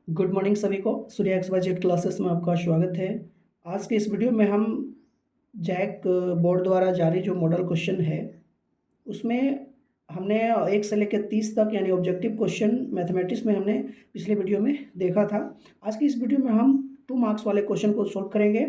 Good morning सभी को। Surya XYZ classes में आपका स्वागत है। आज के इस वीडियो में हम जैक बोर्ड द्वारा जारी जो मॉडल क्वेश्चन है उसमें हमने 1 से लेकर 30 तक यानी ऑब्जेक्टिव क्वेश्चन मैथमेटिक्स में हमने पिछले वीडियो में देखा था। आज की इस वीडियो में हम 2 मार्क्स वाले क्वेश्चन को सोल्व करेंगे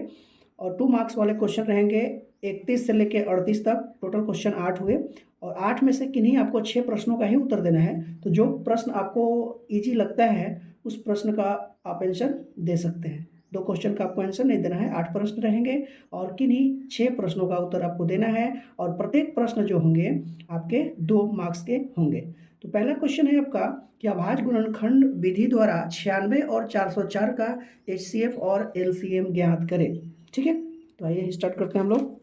और 2 मार्क्स वाले क्वेश्चन रहेंगे 31 से लेकर 38 तक। टोटल क्वेश्चन 8 हुए और 8 में से किन्हीं आपको 6 प्रश्नों का ही उत्तर देना है। तो जो प्रश्न आपको ईजी लगता है उस प्रश्न का आप आंसर दे सकते हैं। 2 क्वेश्चन का आपको आंसर नहीं देना है, 8 प्रश्न रहेंगे और किन्हीं 6 प्रश्नों का उत्तर आपको देना है और प्रत्येक प्रश्न जो होंगे आपके 2 मार्क्स के होंगे। तो पहला क्वेश्चन है आपका कि अभाज्य गुणनखंड विधि द्वारा 96 और 404 का HCF और LCM ज्ञात करें। ठीक है, तो आइए स्टार्ट करते हैं हम लोग।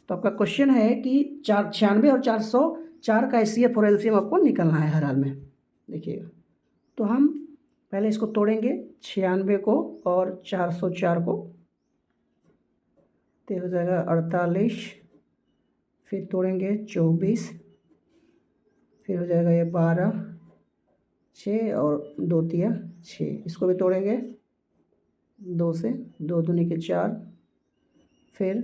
तो आपका क्वेश्चन है कि 96 और 404 का HCF और LCM आपको निकलना है हर हाल में। देखिएगा, तो हम पहले इसको तोड़ेंगे 96 को और 404 को, तो हो जाएगा 48, फिर तोड़ेंगे 24, फिर हो जाएगा ये 12, 6 और 2 तिया 6, इसको भी तोड़ेंगे 2 से, 2 दूनी के 4, फिर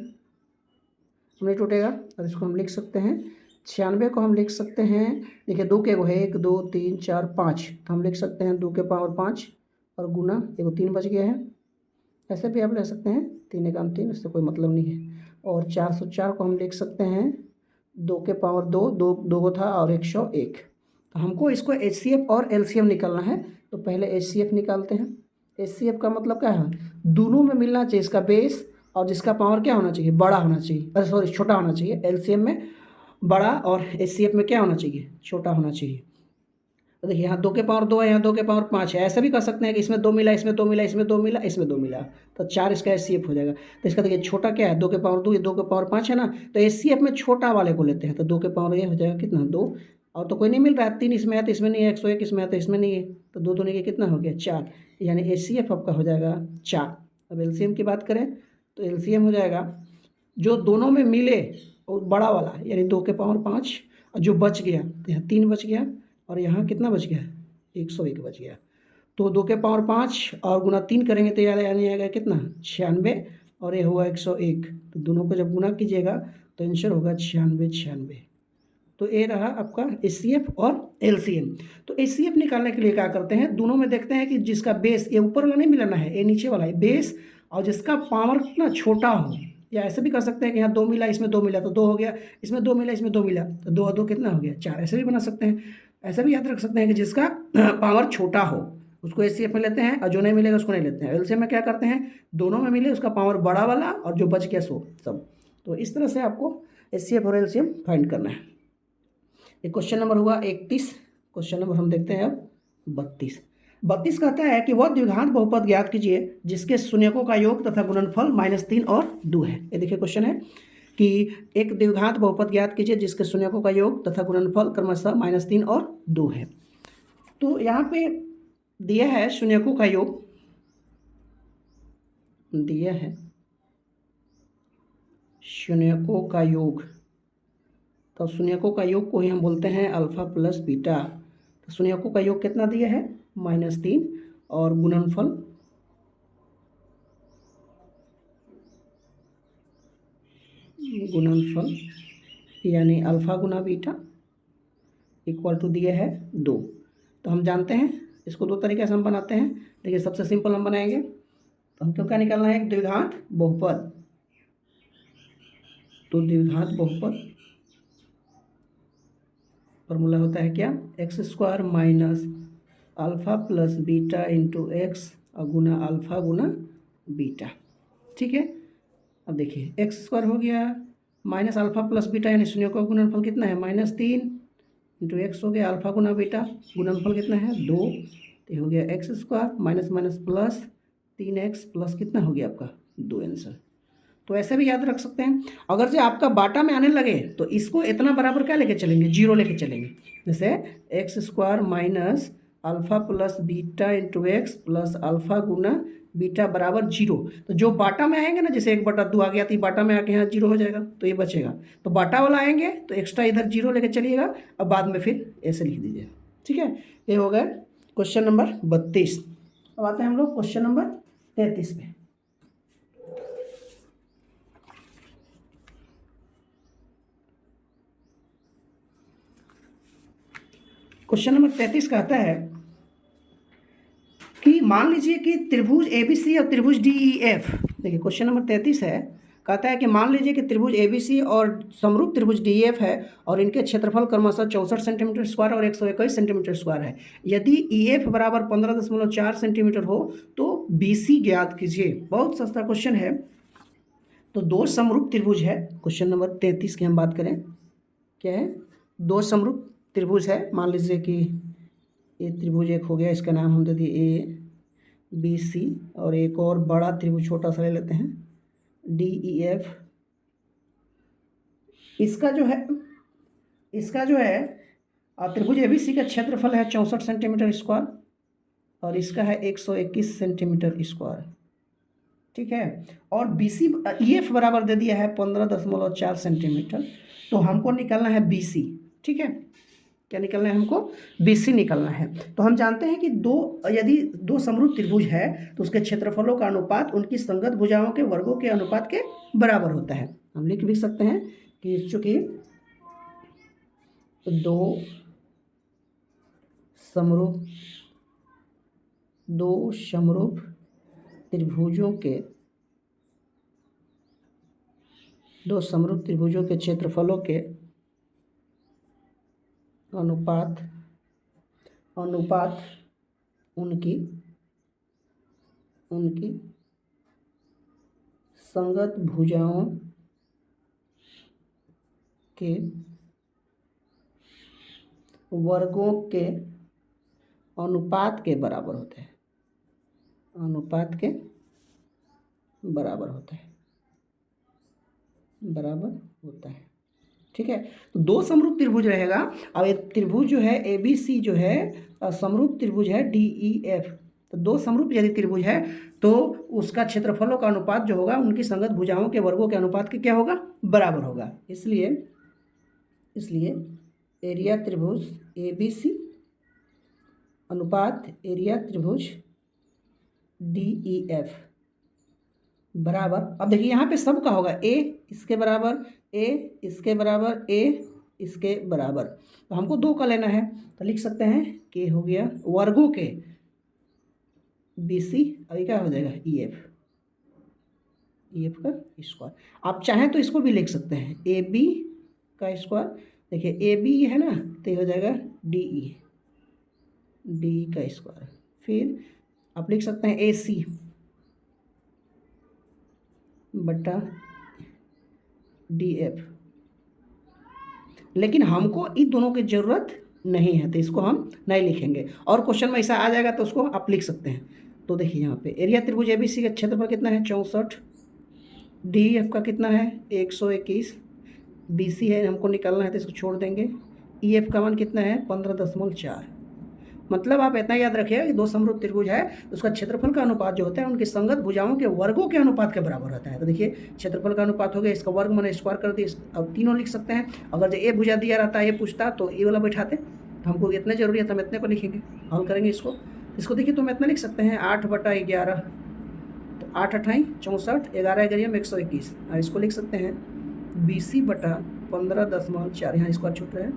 नहीं टूटेगा और इसको हम लिख सकते हैं 96 को हम लिख सकते हैं, देखिए 2 के एगो है 1 2 3 4 5, तो हम लिख सकते हैं 2 के पावर 5 और गुना एगो 3 बच गया है। ऐसे भी आप ले सकते हैं 3 एकाम 3, उससे कोई मतलब नहीं है। और 404 को हम लिख सकते हैं 2 के पावर 2, 2 को था और 101। तो हमको इसको HCF और LCM निकालना है, तो पहले HCF निकालते हैं। HCF का मतलब क्या है, दोनों में मिलना चाहिए इसका बेस और जिसका पावर क्या होना चाहिए, बड़ा होना चाहिए, सॉरी छोटा होना चाहिए। LCM में बड़ा और HCF में क्या होना चाहिए, छोटा होना चाहिए। तो देखिए यहाँ 2 के पावर 2 है, यहाँ 2 के पावर 5 है। ऐसा भी कर सकते हैं कि इसमें 2 मिला, इसमें 2 मिला, इसमें 2 मिला, इसमें 2 मिला, तो 4 इसका HCF हो जाएगा। तो इसका देखिए छोटा क्या है, 2 के पावर 2, ये 2 के पावर 5 है ना, तो HCF में छोटा वाले को लेते हैं। तो 2 के पावर ये हो जाएगा कितना, 2, और तो कोई नहीं मिल रहा है, 3 इसमें है तो इसमें नहीं है, 101 इसमें है तो इसमें नहीं है, तो 2 दूनी के कितना हो गया 4, यानी HCF आपका हो जाएगा 4। अब LCM की बात करें तो LCM हो जाएगा जो दोनों में मिले वो बड़ा वाला, यानी 2 के पावर 5, और जो बच गया तो यहाँ 3 बच गया और यहाँ कितना बच गया, 101 बच गया। तो 2 के पावर 5 और गुना 3 करेंगे तो यानी आएगा कितना 96 और ये हुआ 101। तो दोनों को जब गुना कीजिएगा तो आंसर होगा 96। तो ये रहा आपका HCF और LCM। तो HCF निकालने के लिए क्या करते हैं, दोनों में देखते हैं कि जिसका बेस, ये ऊपर वाला नहीं मिलाना है, ये नीचे वाला है बेस, और जिसका पावर कितना छोटा हो। या ऐसे भी कर सकते हैं कि यहाँ 2 मिला, इसमें 2 मिला तो 2 हो गया, इसमें 2 मिला, इसमें 2 मिला तो 2 और 2 कितना हो गया 4। ऐसे भी बना सकते हैं। ऐसा भी याद रख सकते हैं कि जिसका पावर छोटा हो उसको HCF में लेते हैं और जो नहीं मिलेगा उसको नहीं लेते हैं। LCM में क्या करते हैं, दोनों में मिले उसका पावर बड़ा वाला और जो बच गया सो सब। तो इस तरह से आपको HCF और LCM फाइंड करना है। ये क्वेश्चन नंबर हुआ 31। क्वेश्चन नंबर हम देखते हैं अब 32। 32 कहता है कि वह द्विघात बहुपद ज्ञात कीजिए जिसके शून्यकों का योग तथा गुणनफल -3 और 2 है। ये देखिए क्वेश्चन है कि एक द्विघात बहुपद ज्ञात कीजिए जिसके शून्यकों का योग तथा गुणनफल क्रमशः -3 और 2 है। तो यहाँ पे दिया है शून्यकों का योग, दिया है शून्यकों का योग, तो शून्यकों का योग को ही हम बोलते हैं अल्फा प्लस बीटा। तो शून्यकों का योग कितना दिया है -3 और गुणनफल यानी अल्फा गुना बीटा इक्वल टू दिया है 2। तो हम जानते हैं इसको 2 तरीके से हम बनाते हैं। देखिए सबसे सिंपल हम बनाएंगे, तो हमको क्या निकालना है, एक द्विघात बहुपद। तो द्विघात बहुपद फॉर्मूला होता है क्या, x² minus alpha plus beta into x और गुना अल्फ़ा गुना बीटा। ठीक है, अब देखिए x² हो गया माइनस अल्फ़ा प्लस बीटा यानी शून्य का गुणनफल कितना है -3 इंटू एक्स हो गया अल्फ़ा गुना बीटा, गुणनफल कितना है 2, तो हो गया x² minus minus plus 3x plus कितना हो गया आपका 2 आंसर। तो ऐसे भी याद रख सकते हैं। अगर से आपका बाटा में आने लगे तो इसको इतना बराबर क्या लेके चलेंगे, 0 लेके चलेंगे। जैसे x² minus alpha plus beta into x plus alpha गुना बीटा बराबर 0। तो जो बाटा में आएंगे ना, जैसे 1/2 आ गया तो बाटा में आके यहाँ 0 हो जाएगा, तो ये बचेगा। तो बाटा वाला आएंगे तो एक्स्ट्रा इधर 0 लेके चलिएगा और बाद में फिर ऐसे लिख दीजिए। ठीक है, ये हो गया क्वेश्चन नंबर 32। अब आते हैं हम लोग क्वेश्चन नंबर 33 पे। क्वेश्चन नंबर 33 कहता है कि मान लीजिए कि त्रिभुज ABC और त्रिभुज DEF, देखिए क्वेश्चन नंबर 33 है, कहता है कि मान लीजिए कि त्रिभुज ABC और समरूप त्रिभुज DEF है और इनके क्षेत्रफल क्रमशः 64 सेंटीमीटर स्क्वायर और 121 सेंटीमीटर स्क्वायर है। यदि EF बराबर 15.4 सेंटीमीटर हो तो BC ज्ञात कीजिए। बहुत सस्ता क्वेश्चन है। तो दो समरूप त्रिभुज है, क्वेश्चन नंबर 33 की हम बात करें, क्या है, दो समरूप त्रिभुज है। मान लीजिए कि ये त्रिभुज एक हो गया, इसका नाम हम दे दिए ABC, और एक और बड़ा त्रिभुज छोटा सा ले लेते हैं DEF। इसका जो है त्रिभुज ABC का क्षेत्रफल है 64 सेंटीमीटर स्क्वायर और इसका है 121 सेंटीमीटर स्क्वायर, ठीक है। और BC EF बराबर दे दिया है 15.4 सेंटीमीटर। तो हमको निकालना है BC, ठीक है। क्या निकलना है हमको? BC निकलना है। तो हम जानते हैं कि यदि दो समरूप त्रिभुज है तो उसके क्षेत्रफलों का अनुपात उनकी संगत भुजाओं के वर्गों के अनुपात के बराबर होता है। हम लिख भी सकते हैं कि चूंकि दो समरूप त्रिभुजों के क्षेत्रफलों के अनुपात उनकी संगत भुजाओं के वर्गों के अनुपात के बराबर होते हैं, बराबर होता है, ठीक है। तो दो समरूप त्रिभुज रहेगा और एक त्रिभुज जो है ABC जो है समरूप त्रिभुज है DEF। तो दो समरूप यदि त्रिभुज है तो उसका क्षेत्रफलों का अनुपात जो होगा उनकी संगत भुजाओं के वर्गों के अनुपात के क्या होगा? बराबर होगा। इसलिए एरिया त्रिभुज ABC अनुपात एरिया त्रिभुज DEF बराबर, अब देखिए यहाँ पे सब का होगा A इसके बराबर, A इसके बराबर, A इसके बराबर। तो हमको दो का लेना है तो लिख सकते हैं कि हो गया वर्गों के BC, अभी क्या हो जाएगा EF का स्क्वायर। आप चाहें तो इसको भी लिख सकते हैं AB का स्क्वायर। देखिए AB है ना, तो ये हो जाएगा DE का स्क्वायर। फिर आप लिख सकते हैं AC बटा DF, लेकिन हमको इन दोनों की ज़रूरत नहीं है तो इसको हम नहीं लिखेंगे। और क्वेश्चन में ऐसा आ जाएगा तो उसको आप लिख सकते हैं। तो देखिए यहाँ पे एरिया त्रिभुज ABC का क्षेत्रफल कितना है? 64। DEF का कितना है? 121। BC है, हमको निकालना है तो इसको छोड़ देंगे। EF का मान कितना है? 15.4। मतलब आप इतना याद रखिएगा कि दो समरूप त्रिभुज है उसका क्षेत्रफल का अनुपात जो होता है उनकी संगत भुजाओं के वर्गों के अनुपात के बराबर होता है। तो देखिए क्षेत्रफल का अनुपात हो गया, इसका वर्ग मैंने स्क्वायर कर दिया। अब तीनों लिख सकते हैं। अगर जो ए भुजा दिया रहता है ये पूछता तो ये वाला बैठाते, तो हमको इतने जरूरी है तो हम इतने को लिखेंगे, हल करेंगे इसको देखिए तो हम इतना लिख सकते हैं 8/11। तो 8 8 64, 11 11 121। और इसको लिख सकते हैं BC बटा 15.4। यहाँ स्क्वायर छूट रहे हैं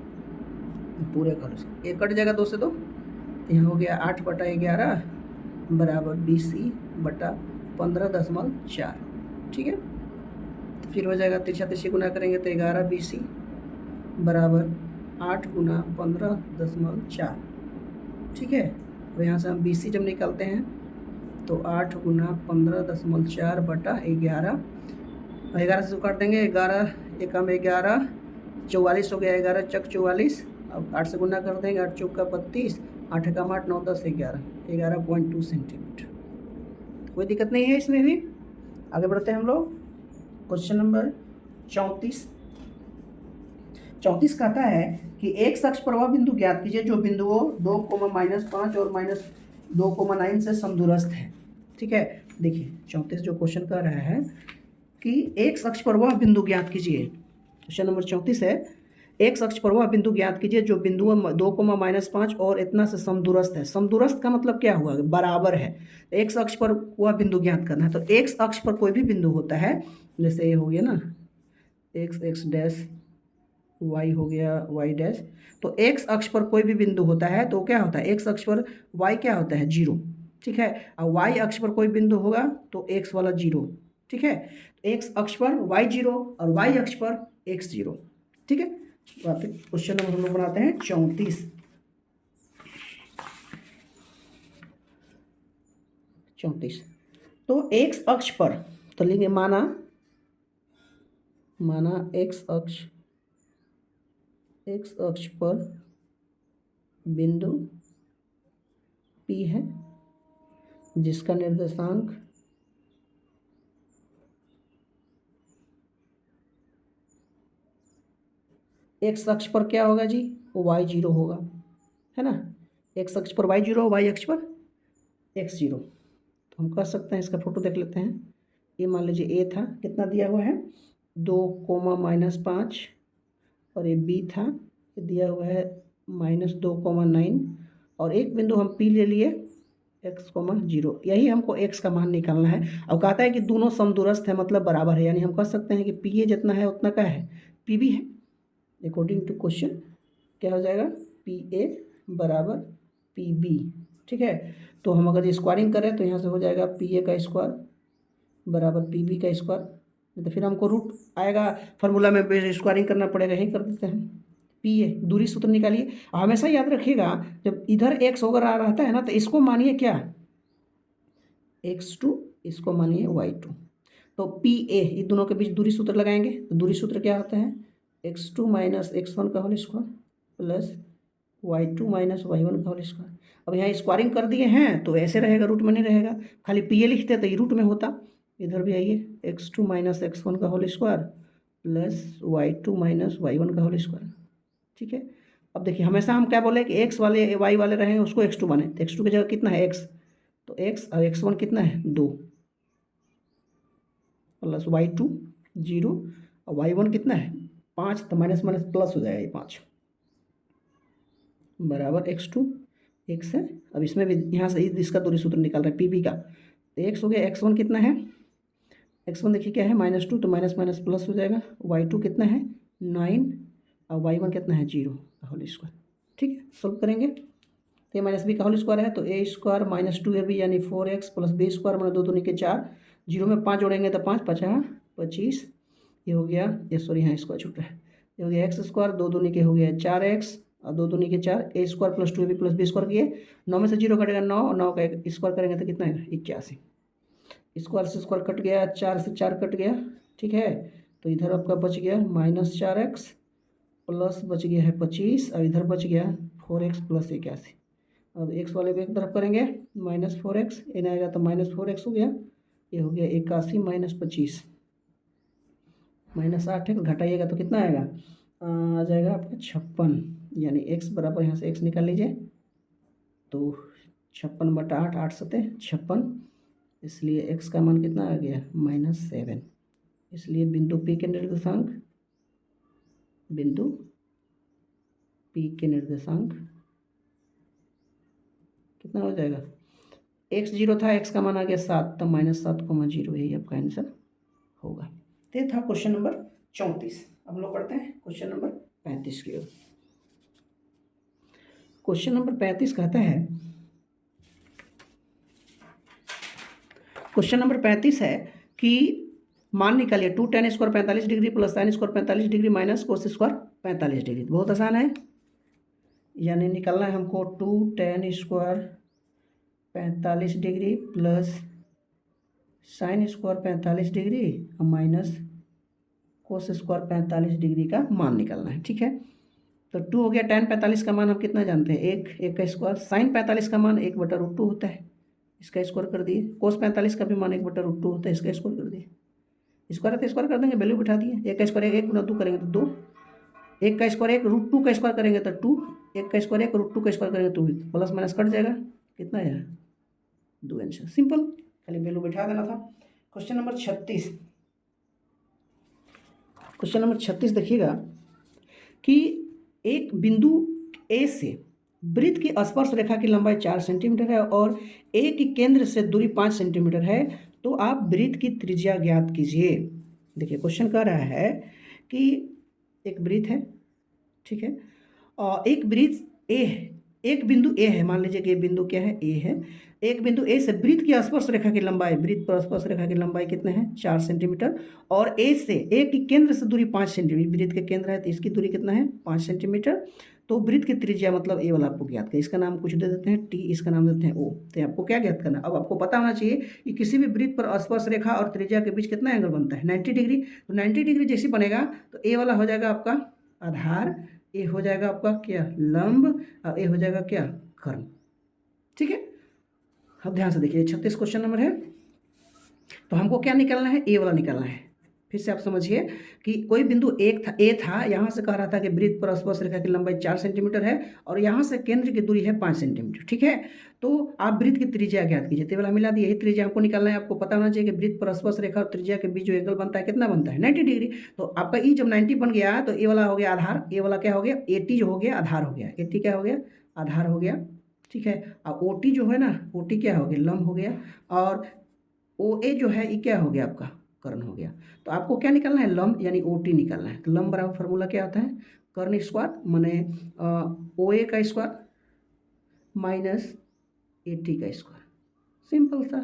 पूरे कर, एक कट जाएगा 2 से 2, तो यहाँ हो गया 8/11 बराबर BC बटा 15.4, ठीक है। तो फिर हो जाएगा तिरछा गुना करेंगे तो 11 BC बराबर 8 गुना 15.4, ठीक है। और यहाँ से हम BC जब निकालते हैं तो 8 गुना 15.4 बटा 11, 11 से काट देंगे, 11 एकम 11, 44 हो गया, 11 चक 44। अब 8 से गुना कर देंगे, 8 चौक का 32, 8 एकम 8, 9 10 11, 11.2 सेंटीमीटर। कोई दिक्कत नहीं है इसमें भी। आगे बढ़ते हैं हम लोग। क्वेश्चन नंबर 34 कहता है कि एक अक्ष पर वह बिंदु ज्ञात कीजिए जो बिंदुओं 2, -5 और -2,9 से समदूरस्थ है, ठीक है। देखिए 34 जो क्वेश्चन कर रहा है कि एक अक्ष पर वह बिंदु ज्ञात कीजिए। क्वेश्चन नंबर 34 है एक्स अक्ष पर वह बिंदु ज्ञात कीजिए जो बिंदु 2, -5 और इतना से समदूरस्थ है। समदूरस्थ का मतलब क्या हुआ, बराबर है। एक्स अक्ष पर वह बिंदु ज्ञात करना है, तो एक्स अक्ष पर कोई भी बिंदु होता है, जैसे ये हो गया ना एक्स डैश, वाई हो गया वाई डैश, तो एक्स अक्ष पर कोई भी बिंदु होता है तो क्या होता है, एक्स अक्ष पर वाई क्या होता है, 0, ठीक है। और वाई अक्ष पर कोई बिंदु होगा तो एक्स वाला 0, ठीक है। एक्स अक्ष पर वाई 0 और वाई अक्ष पर एक्स 0, ठीक है। क्वेश्चन नंबर हम लोग बनाते हैं 34। तो एक्स अक्ष पर तो लिखेंगे माना एक्स अक्ष पर बिंदु P है जिसका निर्देशांक एक्स अक्ष पर क्या होगा जी, y0 होगा, है ना। एक्स अक्ष पर y0, वाई अक्ष पर x0। तो हम कर सकते हैं, इसका फोटो देख लेते हैं। ये मान लीजिए ए था, कितना दिया हुआ है 2, -5, और ये बी था, ये दिया हुआ है -2, 9, और एक बिंदु हम पी ले लिए x, 0। यही हमको x का मान निकालना है। अब कहता है कि दोनों समदूरस्थ है, मतलब बराबर है, यानी हम कह सकते हैं कि पी ए जितना है उतना क्या है, पी बी है। अकॉर्डिंग टू क्वेश्चन क्या हो जाएगा, पी ए बराबर पी बी, ठीक है। तो हम अगर स्क्वायरिंग करें तो यहाँ से हो जाएगा पी ए का स्क्वायर बराबर पी बी का स्क्वायर, तो फिर हमको रूट आएगा, फार्मूला में स्क्वायरिंग करना पड़ेगा, यही कर देते हैं। पी ए दूरी सूत्र निकालिए। हमेशा याद रखिएगा जब इधर एक्स वगैरह आ रहता है ना, तो इसको मानिए क्या, x2, इसको मानिए y2। तो पी ए, इन दोनों के बीच दूरी सूत्र लगाएंगे, तो दूरी सूत्र क्या होता है, x2 - x1 का whole square plus y2 - y1 का होल स्क्वायर। अब यहाँ स्क्वायरिंग कर दिए हैं तो ऐसे रहेगा, रूट में नहीं रहेगा। खाली पी ए लिखते तो ये रूट में होता। इधर भी आइए, x2 - x1 का whole square plus y2 - y1 का होल स्क्वायर, ठीक है। अब देखिए हमेशा हम क्या बोले कि एक्स वाले वाई वाले रहेंगे उसको x2 माने, तो x2 की जगह कितना है x, तो x और x1 कितना है 2 प्लस y2 0 और y1 कितना है 5, तो माइनस माइनस प्लस हो जाएगा, ये 5 बराबर x2 x है। अब इसमें भी यहाँ से इसका दूरी सूत्र निकाल रहे हैं पी का, तो x हो गया, x1 कितना है, x1 देखिए क्या है -2, तो माइनस माइनस प्लस हो जाएगा, y2 कितना है 9 और y1 कितना है 0 का होल स्क्वायर, ठीक है। सोल्व करेंगे तो ये माइनस बी का होल स्क्वायर है, तो ए स्क्वायर -2ab यानी 4x प्लस बी स्क्वायर मैंने 2 दूनी के 4, 0 में 5 जोड़ेंगे तो 5 5 25, ये हो गया, ये सॉरी यहाँ स्क्वायर छूट रहा है, ये हो गया एक्स स्क्वायर, 2 दूनी के हो गया 4x और 2 दूनी के 4, ए स्क्वायर प्लस 2ab प्लस बी स्क्वायर किए, 9 में से 0 कटेगा 9 और 9 का स्क्वायर करेंगे तो कितना है 81, स्क्वायर से स्क्वायर कट गया, 4 से 4 कट गया, ठीक है। तो इधर आपका बच गया -4x प्लस बच गया है 25 और इधर बच गया 4x प्लस 81। अब x वाले को एक तरफ करेंगे -4x, एन आएगा तो -4x हो गया, ये हो गया 81 - 25 -8x घटाइएगा तो कितना आएगा, आ जाएगा आपका 56, यानी x बराबर यहाँ से x निकाल लीजिए, तो 56/8, 8 सते 56, इसलिए x का मान कितना आ गया -7। इसलिए बिंदु P के निर्देशांक कितना हो जाएगा, x 0 था, x का मान आ गया 7, तो -7,0, यही आपका आंसर होगा। तो ये था क्वेश्चन नंबर 34। अब लोग पढ़ते हैं क्वेश्चन नंबर 35 की ओर। क्वेश्चन नंबर 35 कहता है, क्वेश्चन नंबर 35 है कि मान निकालिए 2 tan square 45 degree plus sin square 45 degree minus cos square 45 degree. बहुत आसान है, यानी निकालना है हमको 2 tan square 45 degree plus sin square 45 degree और माइनस कोस स्क्वायर 45 डिग्री का मान निकालना है, ठीक है। तो 2 हो गया, tan 45 का मान हम कितना जानते हैं, 1 का स्क्वायर, sin 45 का मान 1/√2 होता है, इसका स्क्वायर कर दिए, कोस 45 का भी मान 1/√2 होता है, इसका स्क्वायर कर दिए, स्क्वायर है तो स्क्वायर कर देंगे, वैल्यू बिठा दिए, 1 का स्क्वायर 1 × 2 करेंगे तो 2, 1 का स्क्वायर 1 √2 का स्क्वायर करेंगे तो 2, 1 का स्क्वायर 1 √2 का स्क्वायर करेंगे तो प्लस माइनस कट जाएगा, कितना आया 2 आंसर, सिंपल, खाली वैल्यू बिठा देना था। क्वेश्चन नंबर 36, क्वेश्चन नंबर 36 देखिएगा, कि एक बिंदु ए से वृत्त की स्पर्श रेखा की लंबाई 4 सेंटीमीटर है और ए की केंद्र से दूरी 5 सेंटीमीटर है, तो आप वृत्त की त्रिज्या ज्ञात कीजिए। देखिए क्वेश्चन कह रहा है कि एक वृत्त है, ठीक है, और एक वृत्त ए है, एक बिंदु ए है, मान लीजिए कि बिंदु क्या है, ए है। एक बिंदु ए से वृत्त की स्पर्श रेखा की लंबाई, वृत्त पर स्पर्श रेखा की लंबाई कितने हैं, 4 सेंटीमीटर, और ए से ए की केंद्र से दूरी 5 सेंटीमीटर, वृत्त के केंद्र है तो इसकी दूरी कितना है, 5 सेंटीमीटर। तो वृत्त की त्रिज्या मतलब ए वाला आपको ज्ञात करना, इसका नाम कुछ दे देते हैं टी, इसका नाम देते हैं ओ। तो आपको क्या ज्ञात करना, अब आपको पता होना चाहिए कि किसी भी वृत्त पर स्पर्श रेखा और त्रिज्या के बीच कितना एंगल बनता है, 90 डिग्री। तो 90 डिग्री जैसे बनेगा तो ए वाला हो जाएगा आपका आधार, ए हो जाएगा आपका क्या, लंब, और ए हो जाएगा क्या, कर्ण। ठीक है, अब ध्यान से देखिए 36 क्वेश्चन नंबर है। तो हमको क्या निकालना है, ए वाला निकालना है। फिर से आप समझिए कि कोई बिंदु ए था, यहाँ से कह रहा था कि वृत्त पर स्पर्श रेखा की लंबाई 4 सेंटीमीटर है और यहाँ से केंद्र की दूरी है 5 सेंटीमीटर। ठीक है, तो आप वृत्त की त्रिज्या ज्ञात कीजिए। तो वाला मिला दिया, यही त्रिज्या हमको निकालना है। आपको पता होना चाहिए कि वृत्त पर स्पर्श रेखा और त्रिज्या के बीच जो एंगल बनता है कितना बनता है, 90 डिग्री। तो आपका ई जब 90 बन गया तो ए वाला हो गया आधार, ए वाला क्या हो गया, ए टी जो हो गया आधार हो गया, ए टी क्या हो गया, आधार हो गया। ठीक है, और ओ टी जो है ना, ओ टी क्या हो गया, लंब हो गया, और ओ ए जो है ये क्या हो गया आपका, कर्ण हो गया। तो आपको क्या निकालना है, लंब यानी ओ टी निकालना है। तो लंब बराबर फार्मूला क्या होता है, कर्ण स्क्वायर माने ओ ए का स्क्वायर माइनस ए टी का स्क्वायर, सिंपल सा।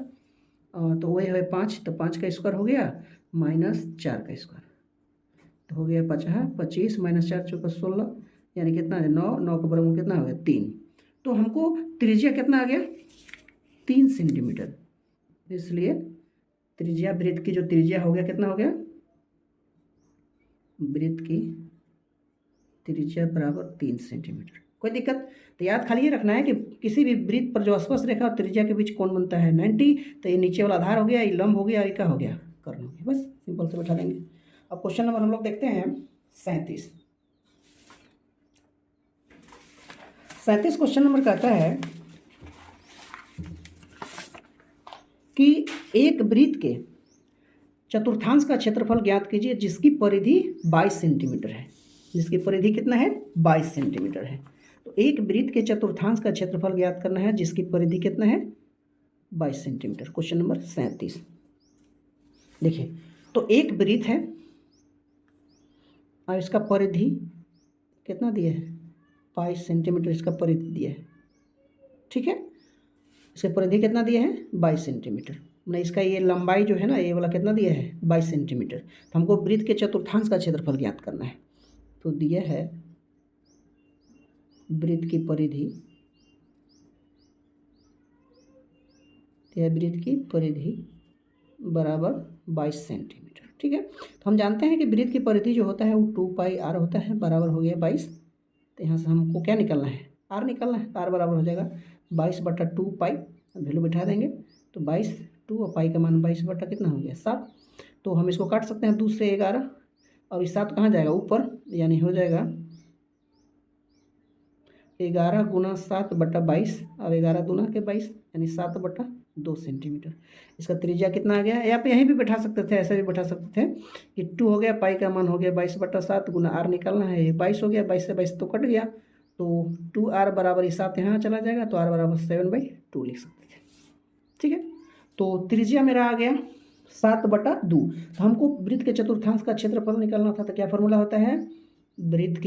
तो ओ ए है 5, तो 5 का स्क्वायर हो गया माइनस 4 का स्क्वायर, तो हो गया 25 माइनस 4 चौका 16, यानी कितना है 9, 9 का बराबर कितना हो गया 3। तो हमको त्रिज्या कितना आ गया, 3 सेंटीमीटर। इसलिए त्रिज्या, वृत्त की जो त्रिज्या हो गया कितना हो गया, वृत्त की त्रिज्या बराबर 3 सेंटीमीटर। कोई दिक्कत, तो याद खाली ये रखना है कि किसी भी वृत्त पर जो स्पर्श रेखा और त्रिज्या के बीच कौन बनता है 90। तो ये नीचे वाला आधार हो गया, ये लंब हो गया, ये क्या हो गया, कर्ण हो गया। बस सिंपल से बैठा देंगे। अब क्वेश्चन नंबर हम लोग देखते हैं 37। 37 क्वेश्चन नंबर कहता है कि एक वृत्त के चतुर्थांश का क्षेत्रफल ज्ञात कीजिए जिसकी परिधि 22 सेंटीमीटर है। जिसकी परिधि कितना है, 22 सेंटीमीटर है। तो एक वृत्त के चतुर्थांश का क्षेत्रफल ज्ञात करना है जिसकी परिधि कितना है, 22 सेंटीमीटर। क्वेश्चन नंबर 37 देखिए, तो एक वृत्त है और इसका परिधि कितना दिया है, 22 सेंटीमीटर इसका परिधि दिया है। ठीक है, इसका परिधि कितना दिया है, 22 सेंटीमीटर। मैंने इसका ये लंबाई जो है ना, ये वाला कितना दिया है, 22 सेंटीमीटर। तो हमको वृत्त के चतुर्थांश का क्षेत्रफल ज्ञात करना है। तो दिया है वृत्त की परिधि, यह वृत्त की परिधि बराबर 22 सेंटीमीटर। ठीक है, तो हम जानते हैं कि वृत्त की परिधि जो होता है वो 2 पाई आर होता है, बराबर हो गया 22। तो यहाँ से हमको क्या निकालना है, आर निकालना है। तो आर बराबर हो जाएगा 22/2 पाई, वैल्यू बिठा देंगे। तो 22 2 और पाई का मान 22 बटा कितना हो गया 7। तो हम इसको काट सकते हैं 2 से 11, और इस 7 कहाँ जाएगा ऊपर, यानी हो जाएगा 11 गुना 7/22, अब 11 दूना के 22, यानी 7/2 सेंटीमीटर। इसका त्रिज्या कितना आ गया, यहाँ पे यहीं भी बैठा सकते थे, ऐसे भी बैठा सकते थे कि 2 हो गया, पाई का मान हो गया 22/7 गुना आर निकालना है, ये 22 हो गया, 22 से 22 तो कट गया, तो 2r बराबर ये 7 यहाँ चला जाएगा, तो r बराबर 7/2 लिख सकते थे। ठीक है, तो त्रिज्या मेरा आ गया 7/2। तो हमको वृत्त के चतुर्थांश का क्षेत्रफल निकालना था। तो क्या फॉर्मूला होता है, वृत्त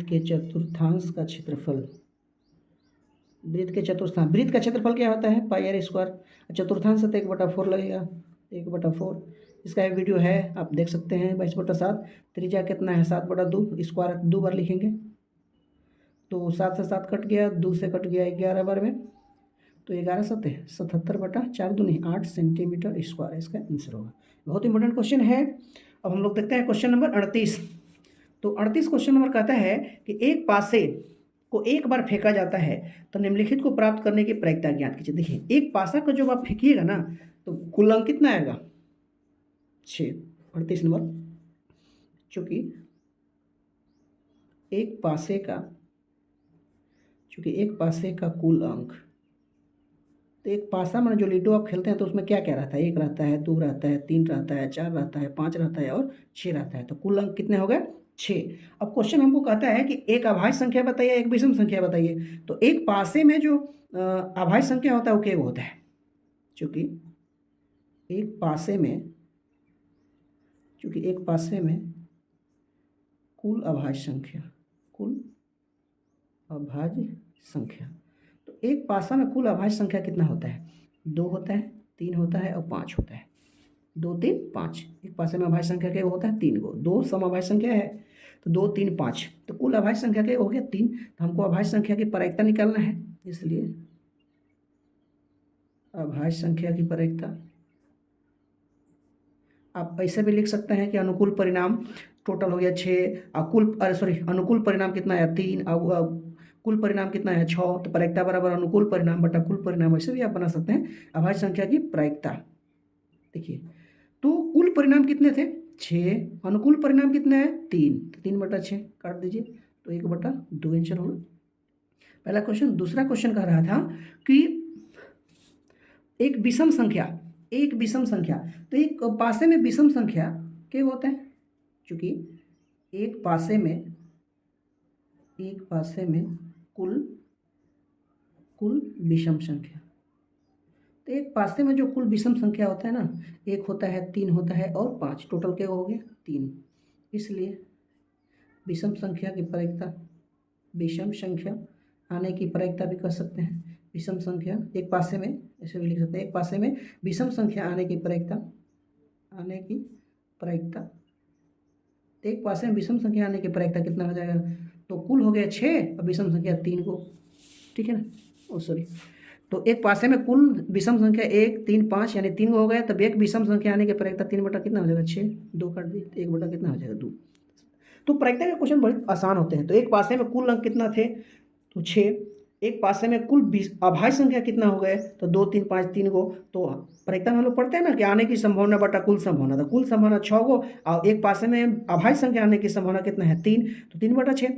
के चतुर्थांश का क्षेत्रफल, वृत्त का क्षेत्रफल क्या होता है, पाई आर स्क्वायर। चतुर्थांश से तो 1/4 लगेगा, 1/4। इसका एक वीडियो है, आप देख सकते हैं। 22/7, त्रिज्या कितना है 7/2, स्क्वायर 2 बार लिखेंगे। तो 7 से 7 कट गया, 2 से कट गया 11 बार में, तो 11 7 77/4 दूनी 8 सेंटीमीटर स्क्वायर इसका आंसर होगा। बहुत इंपॉर्टेंट क्वेश्चन है। अब हम लोग देखते हैं क्वेश्चन नंबर 38। तो 38 क्वेश्चन नंबर कहता है कि एक पासे को एक बार फेंका जाता है तो निम्नलिखित को प्राप्त करने की प्रक्रिया ज्ञात कीजिए। देखिए, एक पासा को जब आप फेंकिएगा ना तो कुल अंक कितना आएगा, 6। 38 नंबर, चूँकि एक पासे का कुल अंक तो एक पासा में जो लूडो आप खेलते हैं तो उसमें क्या क्या रहता है, 1 रहता है, 2 रहता है, 3 रहता है, 4 रहता है, 5 रहता है और 6 रहता है। तो कुल अंक कितने हो गए, 6। अब क्वेश्चन हमको कहता है कि एक अभाज्य संख्या बताइए, एक विषम संख्या बताइए। तो एक पासे में जो अभाज्य संख्या होता है वो क्या होता है, चूँकि एक पासे में कुल अभाज्य संख्या, तो एक पासा में कुल अभाज्य संख्या कितना होता है, 2 होता है, 3 होता है और 5 होता है। 2 3 5, एक पासे में अभाज्य संख्या क्या होता है, 3 गो, 2 समअभाज्य संख्या है तो 2 3 5, तो कुल अभाज्य संख्या क्या हो गया, 3। तो हमको अभाज्य संख्या की प्रायिकता निकालना है, इसलिए अभाज्य संख्या की प्रायिकता आप ऐसे भी लिख सकते हैं कि अनुकूल परिणाम टोटल हो गया 6 अनुकूल परिणाम कितना है 3, कुल परिणाम कितना है 6, तो प्रायिकता बराबर अनुकूल परिणाम बटा कुल परिणाम, ऐसे भी आप बना सकते हैं अभाज्य संख्या की प्रायिकता। देखिए, तो कुल परिणाम कितने थे 6, अनुकूल परिणाम कितने हैं 3, तो 3/6 काट दीजिए, तो 1/2 आंसर होगा पहला क्वेश्चन। दूसरा क्वेश्चन कह रहा था कि एक विषम संख्या, तो एक पासे में विषम संख्या क्या होता है, क्योंकि एक पासे में कुल विषम संख्या, तो एक पासे में जो कुल विषम संख्या होता है ना, 1 होता है, 3 होता है और 5, टोटल क्या हो गया 3। इसलिए विषम संख्या आने की प्रायिकता भी कर सकते हैं। विषम संख्या एक पासे में, ऐसे भी लिख सकते हैं, एक पासे में विषम संख्या आने की प्रायिकता, तो एक पासे में विषम संख्या आने की प्रायिकता कितना हो जाएगा, तो कुल हो गया 6 और विषम संख्या 3 को, ठीक है ना, तो एक पासे में कुल विषम संख्या 1 3 5 यानी 3 हो गया, तब एक विषम संख्या आने की प्रायिकता 3 बटा कितना हो जाएगा 6, 2 काट दिए, 1 बटा कितना हो जाएगा 2। तो प्रायिकता के क्वेश्चन बहुत आसान होते हैं। तो एक पासे में कुल अंक कितना थे, तो 6, एक पासे में कुल अभाज्य संख्या कितना हो गए, तो 2 3 5 3 गो, तो प्रायिकता में हम लोग पढ़ते हैं ना कि आने की संभावना बटा कुल संभावना, तो कुल संभावना 6 गो और एक पासे में अभाज्य संख्या आने की संभावना कितना है 3, तो 3/6।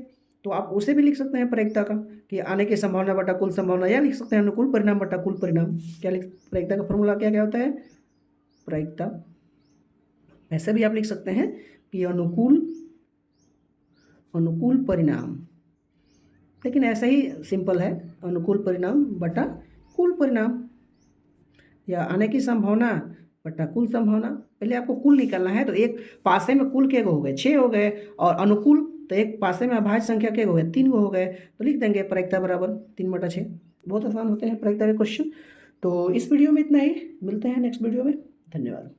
तो आप उसे भी लिख सकते हैं प्रायिकता का कि आने की संभावना बटा कुल संभावना, या लिख सकते हैं अनुकूल परिणाम बटा कुल परिणाम। क्या लिख, प्रायिकता का फॉर्मूला क्या क्या होता है, प्रायिकता ऐसे भी आप लिख सकते हैं कि अनुकूल परिणाम, लेकिन ऐसा ही सिंपल है, अनुकूल परिणाम बटा कुल परिणाम, या आने की संभावना बटा कुल संभावना। पहले आपको कुल निकालना है, तो एक पासे में कुल के हो गए 6 हो गए, और अनुकूल तो एक पासे में अभाज्य संख्या के हो गए 3 हो गए, तो लिख देंगे प्रायिकता बराबर 3/6। बहुत आसान होते हैं प्रायिकता के क्वेश्चन। तो इस वीडियो में इतना ही, मिलते हैं नेक्स्ट वीडियो में, धन्यवाद।